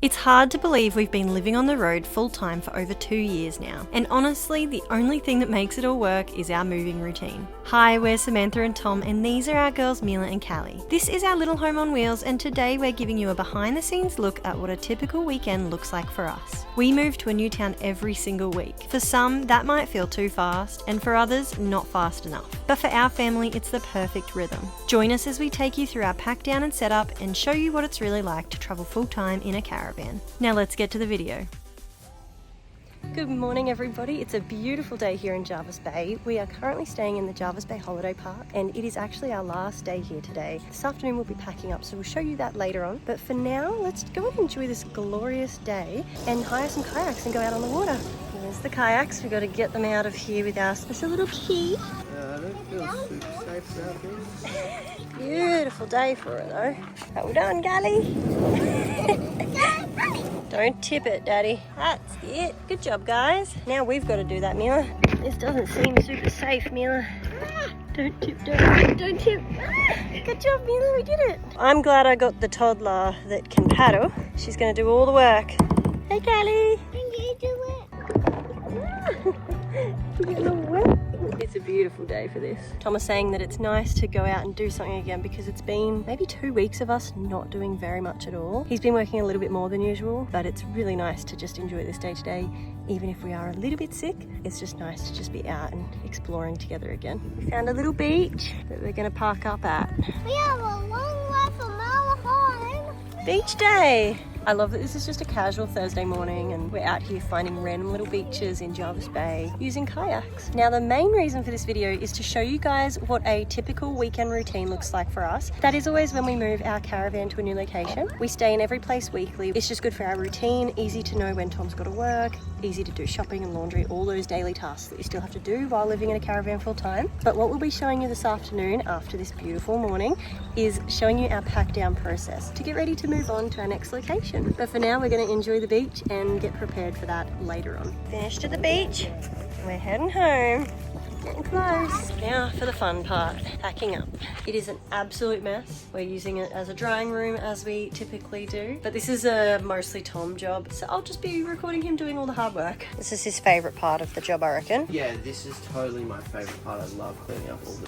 It's hard to believe we've been living on the road full-time for over 2 years now, and honestly, the only thing that makes it all work is our moving routine. Hi, we're Samantha and Tom, and these are our girls Mila and Callie. This is our little home on wheels, and today we're giving you a behind-the-scenes look at what a typical weekend looks like for us. We move to a new town every single week. For some, that might feel too fast, and for others, not fast enough. But for our family, it's the perfect rhythm. Join us as we take you through our pack down and setup and show you what it's really like to travel full-time in a caravan. Now let's get to the video. Good morning everybody, it's a beautiful day here in Jervis Bay. We are currently staying in the Jervis Bay Holiday Park and it is actually our last day here today. This afternoon we'll be packing up, so we'll show you that later on. But for now, let's go and enjoy this glorious day and hire some kayaks and go out on the water. Here's the kayaks, we've got to get them out of here with our special little key. I don't feel super safe about this. Beautiful day for it though. Hold on, Gully. Don't tip it, Daddy. That's it. Good job, guys. Now we've got to do that, Mila. This doesn't seem super safe, Mila. Don't tip, don't tip. Good job, Mila, we did it. I'm glad I got the toddler that can paddle. She's going to do all the work. Hey, Callie. Can you do it? You get a little wet. It's a beautiful day for this. Tom is saying that it's nice to go out and do something again because it's been maybe 2 weeks of us not doing very much at all. He's been working a little bit more than usual, but it's really nice to just enjoy this day to day. Even if we are a little bit sick, it's just nice to just be out and exploring together again. We found a little beach that we're going to park up at. We have a long way from our home. Beach day! I love that this is just a casual Thursday morning and we're out here finding random little beaches in Jervis Bay using kayaks. Now the main reason for this video is to show you guys what a typical weekend routine looks like for us. That is always when we move our caravan to a new location. We stay in every place weekly. It's just good for our routine, easy to know when Tom's got to work, easy to do shopping and laundry, all those daily tasks that you still have to do while living in a caravan full time. But what we'll be showing you this afternoon after this beautiful morning is showing you our pack down process to get ready to move on to our next location. But for now, we're going to enjoy the beach and get prepared for that later on. Finished at the beach. We're heading home. Getting close. Now for the fun part, packing up. It is an absolute mess. We're using it as a drying room as we typically do. But this is a mostly Tom job, so I'll just be recording him doing all the hard work. This is his favourite part of the job, I reckon. Yeah, this is totally my favourite part. I love cleaning up all the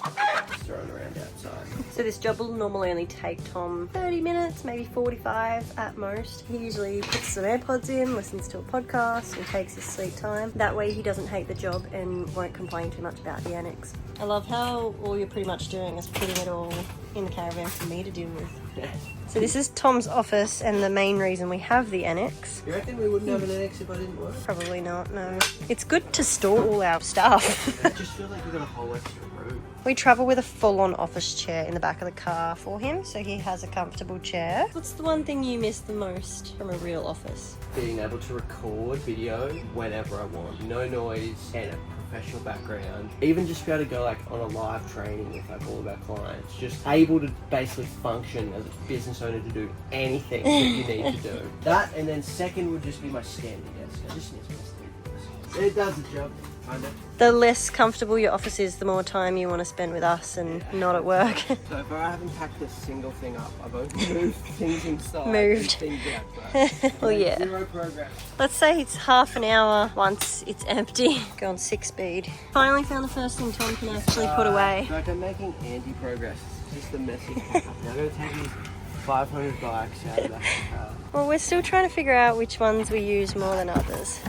thrown around outside. So this job will normally only take Tom 30 minutes, maybe 45 at most. He usually puts some AirPods in, listens to a podcast and takes his sweet time. That way he doesn't hate the job and won't complain too much about the annex. I love how all you're pretty much doing is putting it all in the caravan for me to deal with. So this is Tom's office and the main reason we have the annex. You reckon we wouldn't have an annex if I didn't work? Probably not, no. It's good to store all our stuff. It just feels like we've got a whole extra room. We travel with a full-on office chair in the back of the car for him, so he has a comfortable chair. What's the one thing you miss the most from a real office? Being able to record video whenever I want. No noise and a professional background. Even just be able to go like on a live training with like all of our clients. Just able to basically function as a business owner to do anything that you need to do. That, and then second would just be my standing desk. I just miss my standing desk. It does the job, kind of. The less comfortable your office is, the more time you want to spend with us and not at work. So far I haven't packed a single thing up. I've only moved things inside. Moved. And things outside. Well, yeah. Zero progress. Let's say it's half an hour once it's empty. Go on 6 speed. Finally found the first thing Tom can actually put away. Like I'm making anti-progress. It's just the messy pack. Now I'm going to take these 500 bikes out of the car. Well, we're still trying to figure out which ones we use more than others.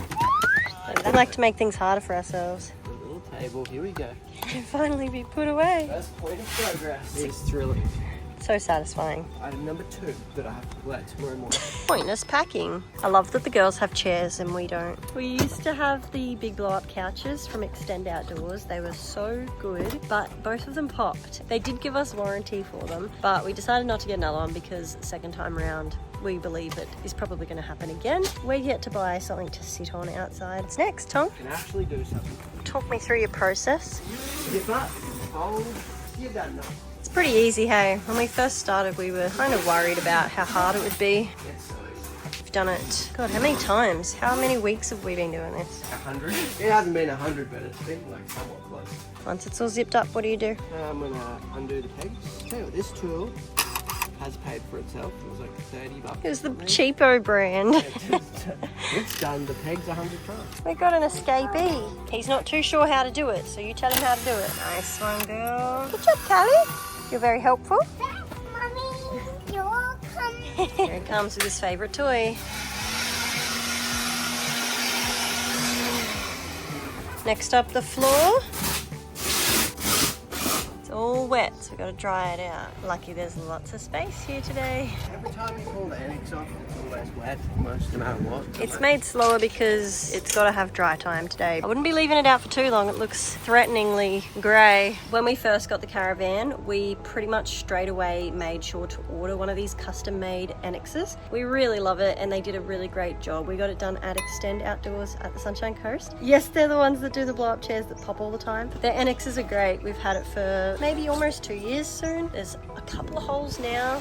I like to make things harder for ourselves. The little table, here we go. Can finally be put away. First point of progress. It's thrilling. So satisfying. Item number 2 that I have to collect tomorrow morning. Pointless packing. I love that the girls have chairs and we don't. We used to have the big blow-up couches from Extend Outdoors. They were so good, but both of them popped. They did give us warranty for them, but we decided not to get another one because second time round we believe it is probably going to happen again. We're yet to buy something to sit on outside. What's next, Tom? You can actually do something. Talk me through your process. Your butt, fold, you're done now. It's pretty easy, hey? When we first started, we were kind of worried about how hard it would be. It's so easy. We've done it, God, how many times? How many weeks have we been doing this? 100? It hasn't been 100, but it's been like somewhat close. Once it's all zipped up, what do you do? I'm gonna undo the pegs. Okay, with this tool, has paid for itself. It was like 30 bucks. It was the or something. cheapo brand. It's done the pegs 100 times. We got an escapee. He's not too sure how to do it, so you tell him how to do it. Nice one, girl. Good job, Callie. You're very helpful. Mommy, you're welcome. Here it comes with his favourite toy. Next up, the floor. It's all wet, so we've got to dry it out. Lucky there's lots of space here today. Every time you pull the annex off, it's always wet, almost no matter what. It's made slower because it's got to have dry time today. I wouldn't be leaving it out for too long. It looks threateningly grey. When we first got the caravan, we pretty much straight away made sure to order one of these custom-made annexes. We really love it, and they did a really great job. We got it done at Extend Outdoors at the Sunshine Coast. Yes, they're the ones that do the blow-up chairs that pop all the time. Their annexes are great. We've had it for maybe almost 2 years soon. There's a couple of holes now,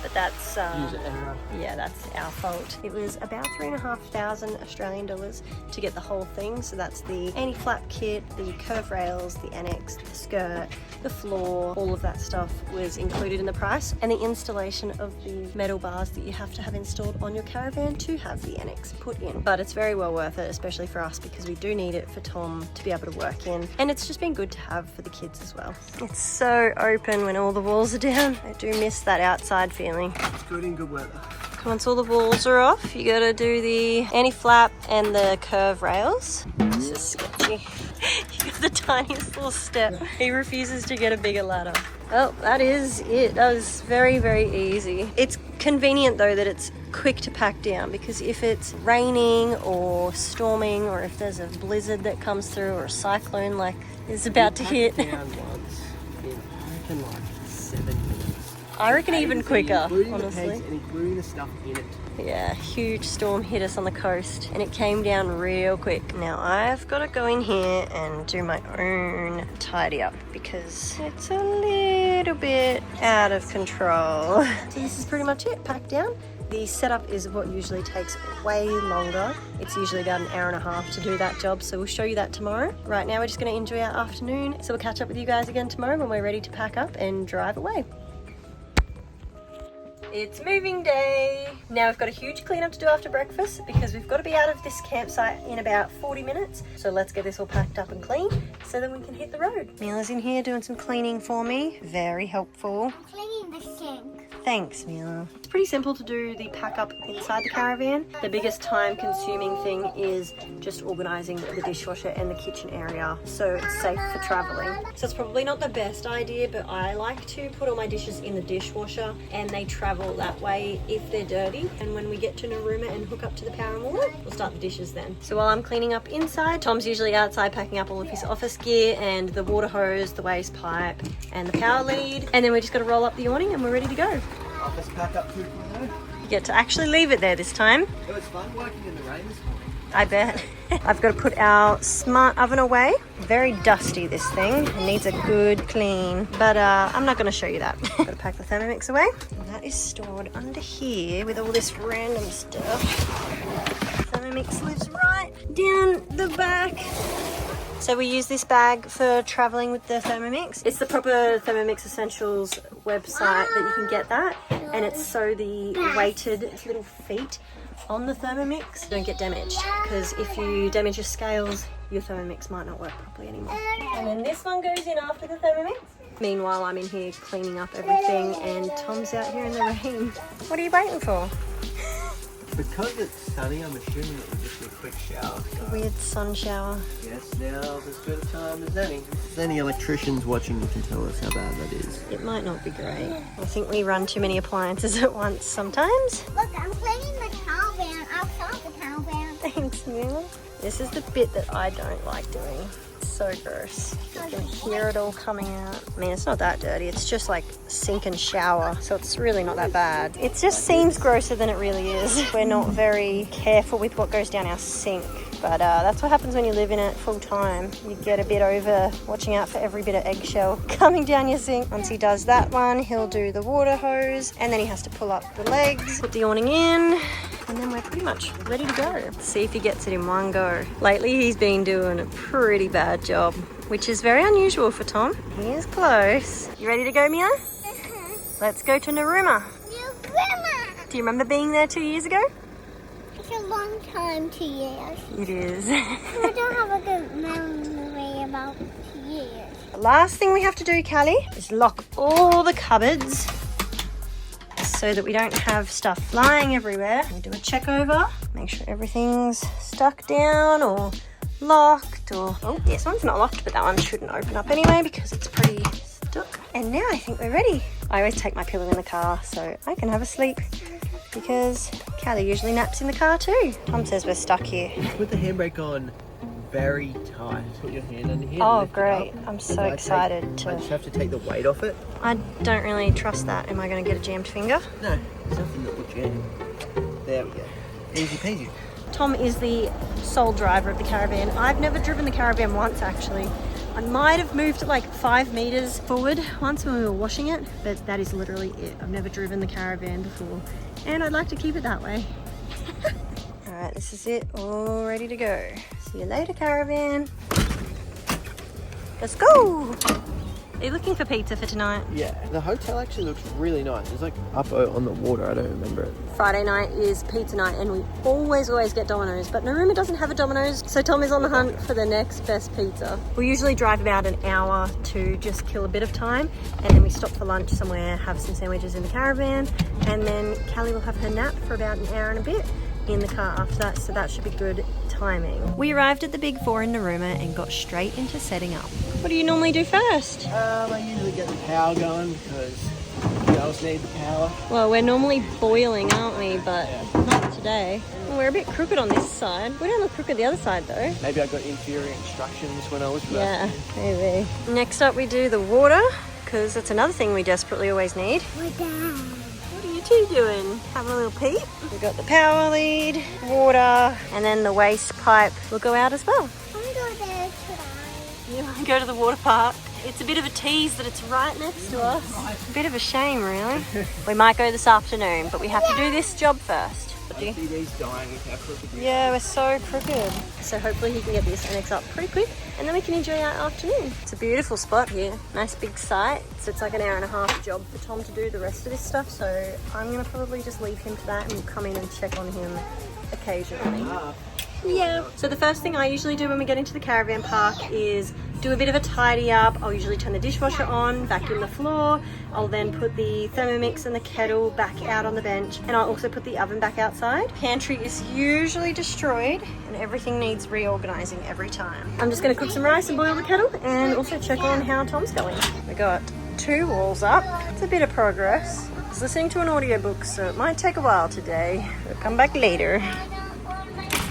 but that's User error. yeah, that's our fault. It was about 3,500 Australian dollars to get the whole thing. So that's the anti-flap kit, the curve rails, the annex, the skirt, the floor, all of that stuff was included in the price, and the installation of the metal bars that you have to have installed on your caravan to have the annex put in. But it's very well worth it, especially for us, because we do need it for Tom to be able to work in, and it's just been good to have for the kids as well. It's so open when all the walls are down. I do miss that outside feeling. It's good in good weather. Once all the walls are off, you gotta do the anti-flap and the curve rails. This is sketchy. You got the tiniest little step. He refuses to get a bigger ladder. Oh, that is it. That was very, very easy. It's convenient though that it's quick to pack down, because if it's raining or storming, or if there's a blizzard that comes through, or a cyclone like is about to hit. Down once in, I reckon, like 7 minutes. I reckon even quicker, Including honestly. the pegs and including the stuff in it. Yeah, huge storm hit us on the coast and it came down real quick. Now I've got to go in here and do my own tidy up because it's a little bit out of control. So this is pretty much it, packed down. The setup is what usually takes way longer. It's usually about an hour and a half to do that job, so we'll show you that tomorrow. Right now we're just going to enjoy our afternoon, so we'll catch up with you guys again tomorrow when we're ready to pack up and drive away. It's moving day. Now we've got a huge cleanup to do after breakfast because we've got to be out of this campsite in about 40 minutes. So let's get this all packed up and clean so then we can hit the road. Mila's in here doing some cleaning for me. Very helpful. I'm cleaning the sink. Thanks, Mila. It's pretty simple to do the pack up inside the caravan. The biggest time consuming thing is just organising the dishwasher and the kitchen area so it's safe for travelling. So it's probably not the best idea, but I like to put all my dishes in the dishwasher and they travel that way if they're dirty. And when we get to Narooma and hook up to the power and water, we'll start the dishes then. So while I'm cleaning up inside, Tom's usually outside packing up all of his office gear and the water hose, the waste pipe and the power lead. And then we just got to roll up the awning and we're ready to go. Office pack up 2.0. You get to actually leave it there this time. It was fun working in the rain this morning. I bet. I've got to put our smart oven away. Very dusty, this thing. It needs a good clean. But I'm not going to show you that. Got to pack the Thermomix away. And that is stored under here with all this random stuff. Thermomix lives right down the back. So we use this bag for traveling with the Thermomix. It's the proper Thermomix Essentials website that you can get that. And it's so the weighted little feet on the Thermomix don't get damaged, because if you damage your scales, your Thermomix might not work properly anymore. And then this one goes in after the Thermomix. Meanwhile, I'm in here cleaning up everything and Tom's out here in the rain. What are you waiting for? Because it's sunny, I'm assuming it was just a quick shower. A weird sun shower. Yes, now as good a time as any. If any electricians watching, you can tell us how bad that is. It might not be great. I think we run too many appliances at once sometimes. Look, I'm cleaning the caravan outside the caravan. Thanks, Mila. This is the bit that I don't like doing. It's so gross. You can hear it all coming out. I mean, it's not that dirty. It's just like sink and shower, so it's really not that bad. It just seems grosser than it really is. We're not very careful with what goes down our sink. But that's what happens when you live in it full time. You get a bit over watching out for every bit of eggshell coming down your sink. Once he does that one, he'll do the water hose, and then he has to pull up the legs, put the awning in, and then we're pretty much ready to go. Let's see if he gets it in one go. Lately, he's been doing a pretty bad job, which is very unusual for Tom. He is close. You ready to go, Mia? Let's go to Narooma. Do you remember being there 2 years ago? It's a long time, 2 years. It is. I don't have a good memory about 2 years. The last thing we have to do, Callie, is lock all the cupboards so that we don't have stuff flying everywhere. We do a check over, make sure everything's stuck down or locked or... Oh, this one's not locked, but that one shouldn't open up anyway because it's pretty stuck. And now I think we're ready. I always take my pillow in the car so I can have a sleep because Callie usually naps in the car too. Tom says we're stuck here. Put the handbrake on very tight. Put your hand under here. Oh, lift it great. up. I'm so excited I just have to take the weight off it. I don't really trust that. Am I going to get a jammed finger? No, there's nothing that will jam. There we go. Easy peasy. Tom is the sole driver of the caravan. I've never driven the caravan once actually. I might have moved it like 5 meters forward once when we were washing it, but that is literally it. I've never driven the caravan before and I'd like to keep it that way. Alright, this is it, all ready to go. See you later, caravan. Let's go! Are you looking for pizza for tonight? Yeah, the hotel actually looks really nice. It's like up on the water, I don't remember it. Friday night is pizza night and we always get Domino's, but Narooma doesn't have a Domino's, so Tom is on the hunt for the next best pizza. We usually drive about an hour to just kill a bit of time and then we stop for lunch somewhere, have some sandwiches in the caravan, and then Callie will have her nap for about an hour and a bit in the car after that, so that should be good timing. We arrived at the BIG4 in Narooma and got straight into setting up. What do you normally do first? I usually get the power going because girls need the power. Well, we're normally boiling, aren't we? But not today. Well, we're a bit crooked on this side. We don't look crooked the other side though. Maybe I got inferior instructions when I was first. Yeah, maybe. Next up we do the water, because that's another thing we desperately always need. We're down. What are you two doing? Having a little peep? We've got the power lead, water, and then the waste pipe will go out as well. I'm going there today. You want to go to the water park? It's a bit of a tease that it's right next to us. A bit of a shame, really. We might go this afternoon, but we have to do this job first. I see these dying with how crooked we are. Yeah, we're so crooked. So hopefully he can get this Annexe up pretty quick and then we can enjoy our afternoon. It's a beautiful spot here. Nice big site. So it's like an hour and a half job for Tom to do the rest of this stuff. So I'm going to probably just leave him to that and we'll come in and check on him occasionally. Yeah. So the first thing I usually do when we get into the caravan park is do a bit of a tidy up. I'll usually turn the dishwasher on, vacuum the floor. I'll then put the Thermomix and the kettle back out on the bench, and I'll also put the oven back outside. Pantry is usually destroyed and everything needs reorganizing every time. I'm just going to cook some rice and boil the kettle and also check on how Tom's going. We got 2 walls up. It's a bit of progress. I was listening to an audiobook, so it might take a while today. We'll come back later.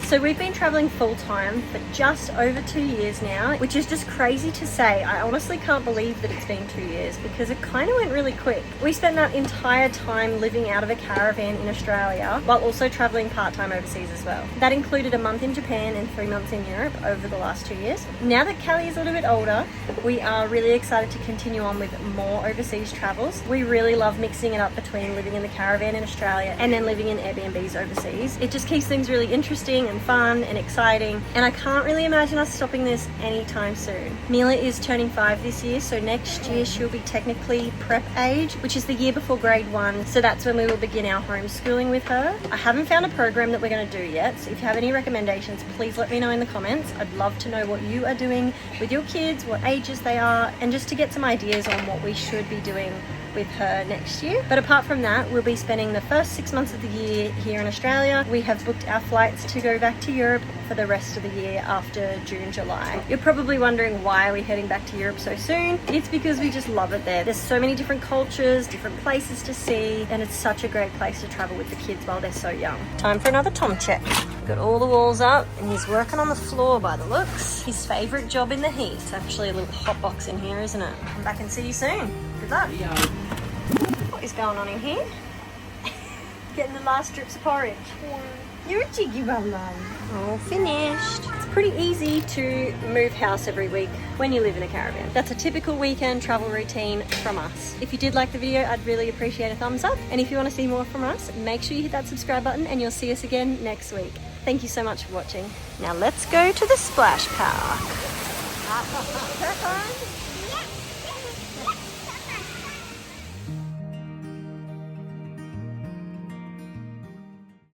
So we've been traveling full time for just over 2 years now, which is just crazy to say. I honestly can't believe that it's been 2 years because it kind of went really quick. We spent that entire time living out of a caravan in Australia while also traveling part-time overseas as well. That included a month in Japan and 3 months in Europe over the last 2 years. Now that Callie is a little bit older, we are really excited to continue on with more overseas travels. We really love mixing it up between living in the caravan in Australia and then living in Airbnbs overseas. It just keeps things really interesting and fun and exciting, and I can't really imagine us stopping this anytime soon. Mila is turning 5 this year, so next year she'll be technically prep age, which is the year before grade 1, so that's when we will begin our homeschooling with her. I haven't found a program that we're going to do yet, so if you have any recommendations, please let me know in the comments. I'd love to know what you are doing with your kids, what ages they are, and just to get some ideas on what we should be doing with her next year. But apart from that, we'll be spending the first 6 months of the year here in Australia. We have booked our flights to go back to Europe for the rest of the year after June, July. You're probably wondering why are we heading back to Europe so soon? It's because we just love it there. There's so many different cultures, different places to see, and it's such a great place to travel with the kids while they're so young. Time for another Tom check. Got all the walls up and he's working on the floor by the looks. His favourite job in the heat. It's actually a little hot box in here, isn't it? Come back and see you soon. Good luck. What is going on in here? Getting the last drips of porridge. Yeah. You're a jiggy bum mum. All finished. It's pretty easy to move house every week when you live in a caravan. That's a typical weekend travel routine from us. If you did like the video, I'd really appreciate a thumbs up. And if you want to see more from us, make sure you hit that subscribe button and you'll see us again next week. Thank you so much for watching. Now let's go to the splash park. Crack on.